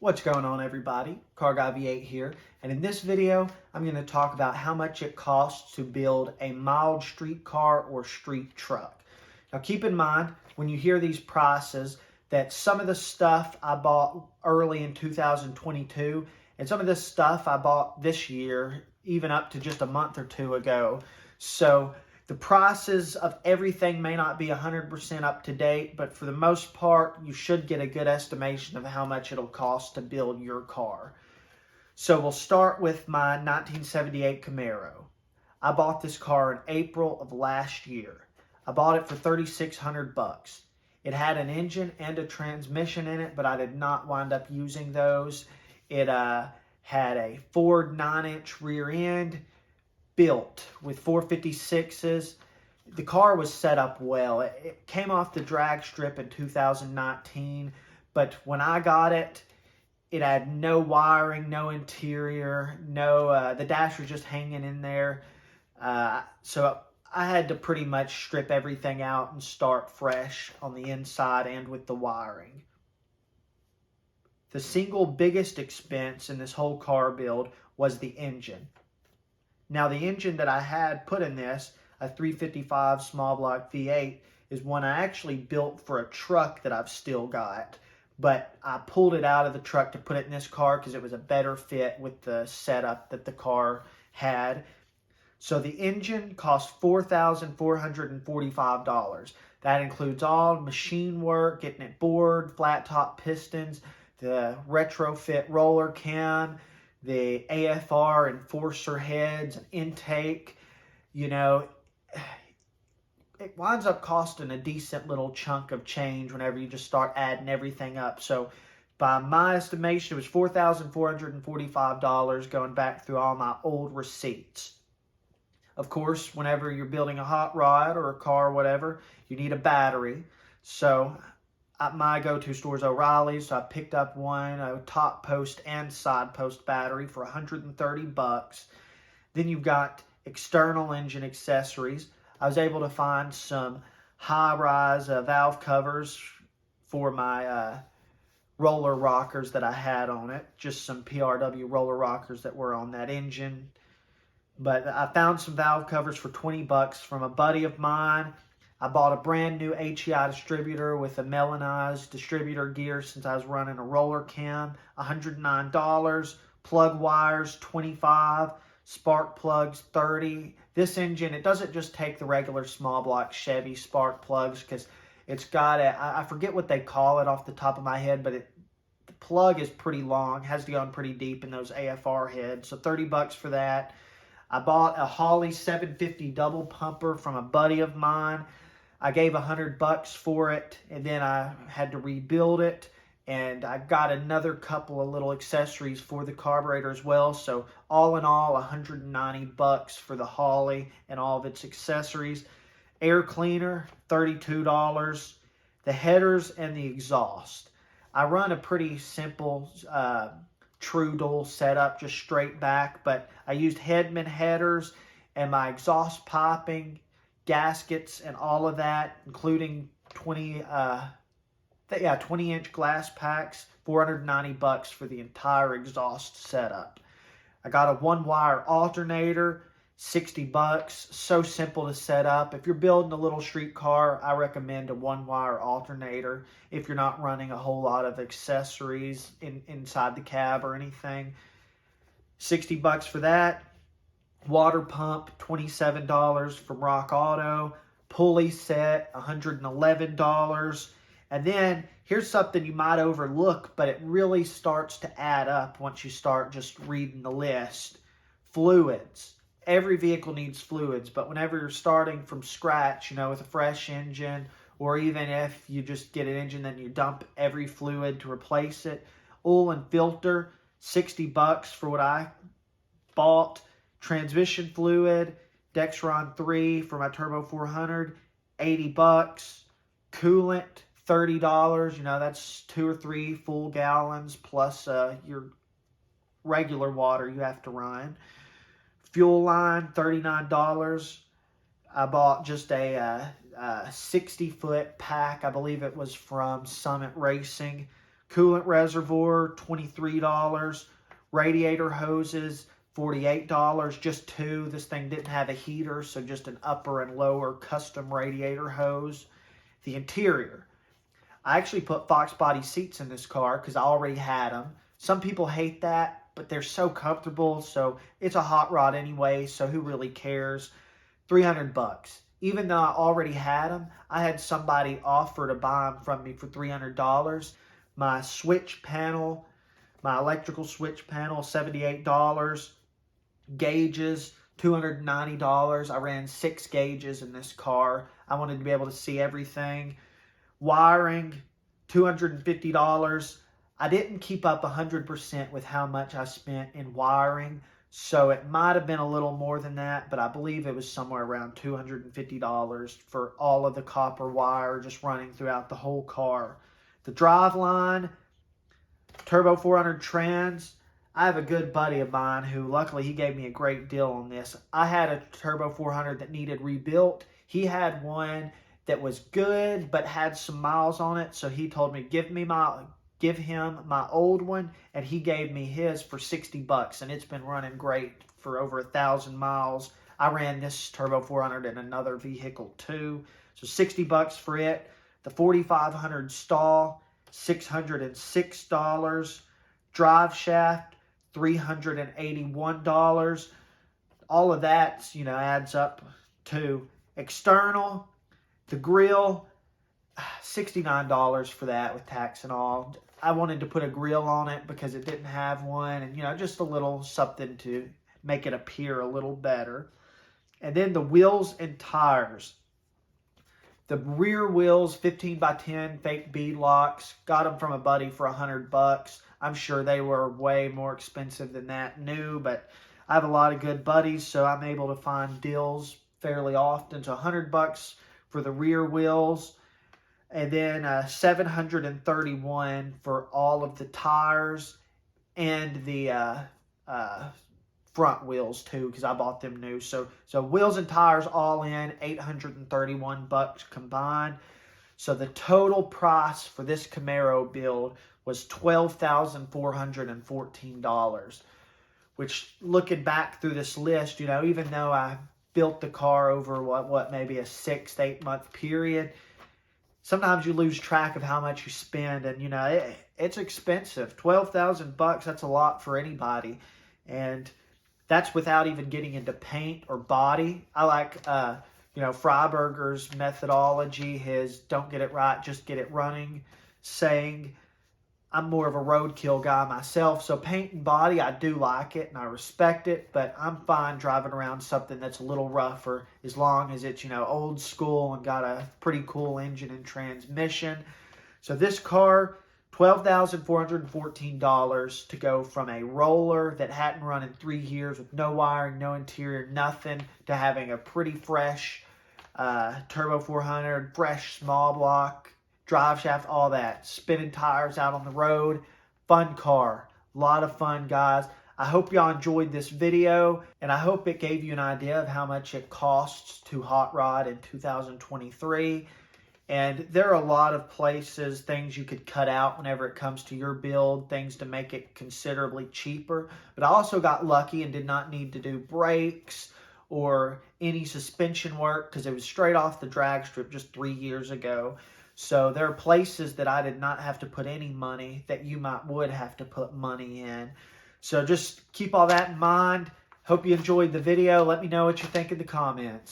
What's going on, everybody? Car Guy V8 here, and in this video I'm going to talk about how much it costs to build a mild street car or street truck. Now keep in mind when you hear these prices that some of the stuff I bought early in 2022 and some of this stuff I bought this year, even up to just a month or two ago. So the prices of everything may not be 100% up to date, but for the most part, you should get a good estimation of how much it'll cost to build your car. So we'll start with my 1978 Camaro. I bought this car in April of last year. I bought it for $3,600. It had an engine and a transmission in it, but I did not wind up using those. It had a Ford 9-inch rear end, built with 456s. The car was set up well. It came off the drag strip in 2019, but when I got it, it had no wiring, no interior, the dash was just hanging in there. So I had to pretty much strip everything out and start fresh on the inside and with the wiring. The single biggest expense in this whole car build was the engine. Now, the engine that I had put in this, a 355 small block V8, is one I actually built for a truck that I've still got. But I pulled it out of the truck to put it in this car because it was a better fit with the setup that the car had. So the engine cost $4,445. That includes all machine work, getting it bored, flat top pistons, the retrofit roller cam, the AFR enforcer heads and intake. You know, it winds up costing a decent little chunk of change whenever you just start adding everything up. So by my estimation, it was $4,445 going back through all my old receipts. Of course, whenever you're building a hot rod or a car or whatever, you need a battery. So my go-to store is O'Reilly's, so I picked up one, a top post and side post battery for $130. Then you've got external engine accessories. I was able to find some high-rise valve covers for my roller rockers that I had on it, just some PRW roller rockers that were on that engine. But I found some valve covers for $20 from a buddy of mine. I bought a brand new HEI distributor with a melanized distributor gear since I was running a roller cam, $109. Plug wires, $25. Spark plugs, $30. This engine, it doesn't just take the regular small block Chevy spark plugs because it's got I forget what they call it off the top of my head, but the plug is pretty long, has to go in pretty deep in those AFR heads. So $30 for that. I bought a Holley 750 double pumper from a buddy of mine. I gave $100 for it, and then I had to rebuild it, and I got another couple of little accessories for the carburetor as well. So all in all, $190 for the Holley and all of its accessories. Air cleaner, $32. The headers and the exhaust. I run a pretty simple Trudel setup, just straight back, but I used Hedman headers and my exhaust piping, gaskets, and all of that, including 20-inch glass packs, $490 for the entire exhaust setup. I got a one-wire alternator, $60. So simple to set up. If you're building a little street car, I recommend a one-wire alternator if you're not running a whole lot of accessories inside the cab or anything. $60 for that. Water pump, $27 from Rock Auto. Pulley set, $111. And then here's something you might overlook, but it really starts to add up once you start just reading the list. Fluids. Every vehicle needs fluids, but whenever you're starting from scratch, with a fresh engine, or even if you just get an engine, then you dump every fluid to replace it. Oil and filter, $60 for what I bought. Transmission fluid, Dexron 3 for my Turbo 400, $80. Coolant, $30. That's 2 or 3 full gallons plus your regular water you have to run. Fuel line, $39. I bought just a 60-foot pack. I believe it was from Summit Racing. Coolant reservoir, $23. Radiator hoses, $48, just two. This thing didn't have a heater, so just an upper and lower custom radiator hose. The interior. I actually put Fox body seats in this car because I already had them. Some people hate that, but they're so comfortable, so it's a hot rod anyway, so who really cares? $300. Even though I already had them, I had somebody offer to buy them from me for $300. My switch panel, my electrical switch panel, $78. Gauges, $290. I ran 6 gauges in this car. I wanted to be able to see everything. Wiring, $250. I didn't keep up 100% with how much I spent in wiring, so it might have been a little more than that, but I believe it was somewhere around $250 for all of the copper wire just running throughout the whole car. The drive line, Turbo 400 trans. I have a good buddy of mine who, luckily, he gave me a great deal on this. I had a Turbo 400 that needed rebuilt. He had one that was good but had some miles on it, so he told me give him my old one, and he gave me his for $60, and it's been running great for over 1,000 miles. I ran this Turbo 400 in another vehicle too, so $60 for it. The 4500 stall, $606. Drive shaft, $381. All of that, adds up to external. The grill, $69 for that with tax and all. I wanted to put a grill on it because it didn't have one, and just a little something to make it appear a little better. And then the wheels and tires. The rear wheels, 15x10 fake bead locks. Got them from a buddy for $100. I'm sure they were way more expensive than that new, but I have a lot of good buddies, so I'm able to find deals fairly often. So $100 for the rear wheels, and then $731 for all of the tires and the front wheels too, because I bought them new. So wheels and tires all in, $831 combined. So the total price for this Camaro build was $12,414, which, looking back through this list, even though I built the car over what maybe a 6 to 8 month period, sometimes you lose track of how much you spend, and it's expensive. $12,000, that's a lot for anybody, and that's without even getting into paint or body. I like Freiberger's methodology, his don't get it right, just get it running saying. I'm more of a roadkill guy myself, so paint and body, I do like it and I respect it, but I'm fine driving around something that's a little rougher as long as it's, old school and got a pretty cool engine and transmission. So this car, $12,414 to go from a roller that hadn't run in 3 years with no wiring, no interior, nothing, to having a pretty fresh Turbo 400, fresh small block, drive shaft, all that. Spinning tires out on the road. Fun car. A lot of fun, guys. I hope y'all enjoyed this video, and I hope it gave you an idea of how much it costs to hot rod in 2023. And there are a lot of places, things you could cut out whenever it comes to your build, things to make it considerably cheaper. But I also got lucky and did not need to do brakes or any suspension work because it was straight off the drag strip just 3 years ago. So there are places that I did not have to put any money that you would have to put money in. So just keep all that in mind. Hope you enjoyed the video. Let me know what you think in the comments.